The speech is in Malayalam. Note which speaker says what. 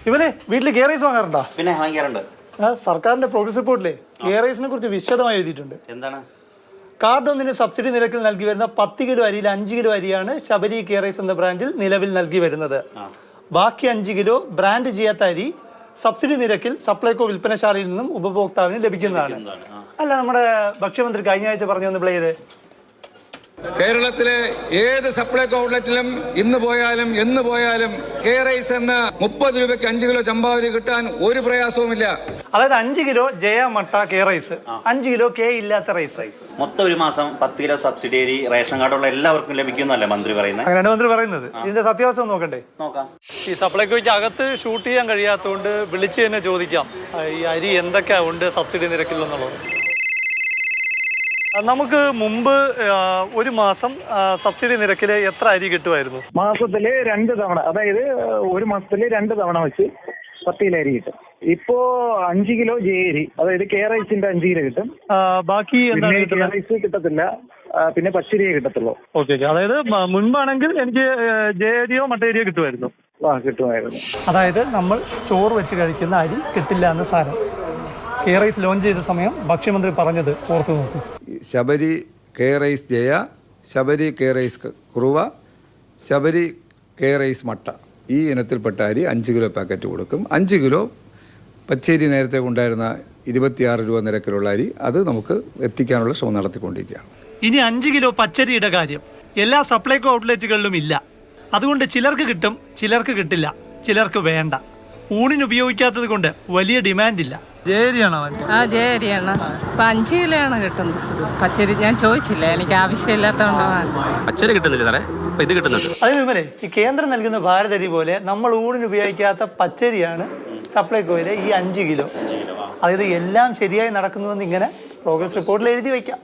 Speaker 1: ഇവനെ വീട്ടിൽ ഗിയർ റൈസ് വാങ്ങാറുണ്ടോ?
Speaker 2: പിന്നെ വാങ്ങിക്കാറുണ്ട്.
Speaker 1: സർക്കാരിന്റെ പ്രോഗ്രസ് റിപ്പോർട്ടിലെ ഗിയർ റൈസിനെ കുറിച്ച് വിശദമായി എഴുതിയിട്ടുണ്ട്.
Speaker 2: എന്താണ്?
Speaker 1: കാർഡ് ഒന്നിന് സബ്സിഡി നിരക്കിൽ നൽകി വരുന്ന 10 കിലോ അരിയിൽ 5 കിലോ അരിയാണ് ശബരി ഗിയർ റൈസ് എന്ന ബ്രാൻഡിൽ നിലവിൽ നൽകി വരുന്നത്. ബാക്കി 5 കിലോ ബ്രാൻഡ് ചെയ്യാത്ത അരി സബ്സിഡി നിരക്കിൽ സപ്ലൈകോ വിൽപ്പനശാലയിൽ നിന്നും ഉപഭോക്താവിന് ലഭിക്കുന്നതാണ്. അല്ല, നമ്മുടെ ഭക്ഷ്യമന്ത്രി കഴിഞ്ഞ ആഴ്ച പറഞ്ഞു ഒന്ന് പ്ലേ ചെയ്ത്.
Speaker 3: കേരളത്തിലെ ഏത് സപ്ലൈകോ ഔട്ട്ലെറ്റിലും ഇന്ന് പോയാലും എന്ന് പോയാലും കെ റൈസ് എന്ന 30 രൂപയ്ക്ക് 5 കിലോ ചമ്പാവരി കിട്ടാൻ ഒരു പ്രയാസവുമില്ല.
Speaker 1: അതായത് 5 കിലോ ജയ മട്ട കെ റൈസ്, 5 കിലോ കെ ഇല്ലാത്ത റൈസ്.
Speaker 2: മൊത്തം ഒരു മാസം 10 കിലോ സബ്സിഡി അരി റേഷൻ കാർഡുള്ള എല്ലാവർക്കും ലഭിക്കുന്നല്ലേ മന്ത്രി പറയുന്നത്?
Speaker 1: അങ്ങനെയാണ് മന്ത്രി പറയുന്നത്. ഇതിന്റെ സത്യാവസ്ഥ നോക്കണ്ടേ?
Speaker 2: നോക്കാം.
Speaker 1: ഈ സപ്ലൈകോയ്ക്ക് അകത്ത് ഷൂട്ട് ചെയ്യാൻ കഴിയാത്തതുകൊണ്ട് വിളിച്ച് തന്നെ ചോദിക്കാം ഈ അരി എന്തൊക്കെയാ ഉണ്ട് സബ്സിഡി നിരക്കിൽ എന്നുള്ളത്. നമുക്ക് മുമ്പ് ഒരു മാസം സബ്സിഡി നിരക്കിൽ എത്ര അരി കിട്ടുമായിരുന്നു?
Speaker 4: മാസത്തില് 2 തവണ, അതായത് ഒരു മാസത്തില് 2 തവണ വെച്ച് 10 കിലോ അരി കിട്ടും. ഇപ്പോ 5 കിലോ ജയരി, അതായത് കെ റൈസിന്റെ 5 കിലോ കിട്ടും.
Speaker 1: ബാക്കി
Speaker 4: കെ റൈസ് കിട്ടത്തില്ല, പിന്നെ പച്ചരിയെ കിട്ടത്തുള്ളൂ.
Speaker 1: ഓക്കെ. അതായത് മുൻപാണെങ്കിൽ എനിക്ക് ജയരിയോ മട്ടേരിയോ കിട്ടുമായിരുന്നു.
Speaker 4: കിട്ടുമായിരുന്നു.
Speaker 1: അതായത് നമ്മൾ ചോറ് വെച്ച് കഴിക്കുന്ന അരി കിട്ടില്ല എന്ന സാധനം കെ റൈസ് ലോഞ്ച് ചെയ്ത സമയം ഭക്ഷ്യമന്ത്രി പറഞ്ഞത് ഓർത്തു നോക്കും.
Speaker 3: ശബരി കെ റൈസ് ജയ, ശബരി കെ റൈസ് കുറുവ, ശബരി കെ റൈസ് മട്ട, ഈ ഇനത്തിൽപ്പെട്ട അരി 5 കിലോ പാക്കറ്റ് കൊടുക്കും. 5 കിലോ പച്ചരി നേരത്തെ ഉണ്ടായിരുന്ന 26 രൂപ നിരക്കിലുള്ള അരി അത് നമുക്ക് എത്തിക്കാനുള്ള ശ്രമം നടത്തിക്കൊണ്ടിരിക്കുകയാണ്.
Speaker 1: ഇനി 5 കിലോ പച്ചരിയുടെ കാര്യം എല്ലാ സപ്ലൈകോ ഔട്ട്ലെറ്റുകളിലും ഇല്ല. അതുകൊണ്ട് ചിലർക്ക് കിട്ടും, ചിലർക്ക് കിട്ടില്ല, ചിലർക്ക് വേണ്ട. ഊണിന് ഉപയോഗിക്കാത്തത് കൊണ്ട് വലിയ ഡിമാൻഡില്ല. ജയരിയാണോ?
Speaker 5: ജയരിയാണ്. ഇപ്പം 5 കിലോ ആണ് കിട്ടുന്നത്. പച്ചരി ഞാൻ ചോദിച്ചില്ല, എനിക്ക് ആവശ്യമില്ലാത്തതുകൊണ്ടാണ്. പച്ചരി കിട്ടുന്നില്ല സാറേ, ഇപ്പം ഇത് കിട്ടുന്നുണ്ട്.
Speaker 1: അതിന് വിമലേ, ഈ കേന്ദ്രം നൽകുന്ന ഭാരതരി പോലെ നമ്മൾ ഊണിന് ഉപയോഗിക്കാത്ത പച്ചരിയാണ് സപ്ലൈകോയിലെ ഈ 5 കിലോ. അതായത് എല്ലാം ശരിയായി നടക്കുന്നുവെന്ന് ഇങ്ങനെ പ്രോഗ്രസ് റിപ്പോർട്ടിൽ എഴുതി വയ്ക്കാം.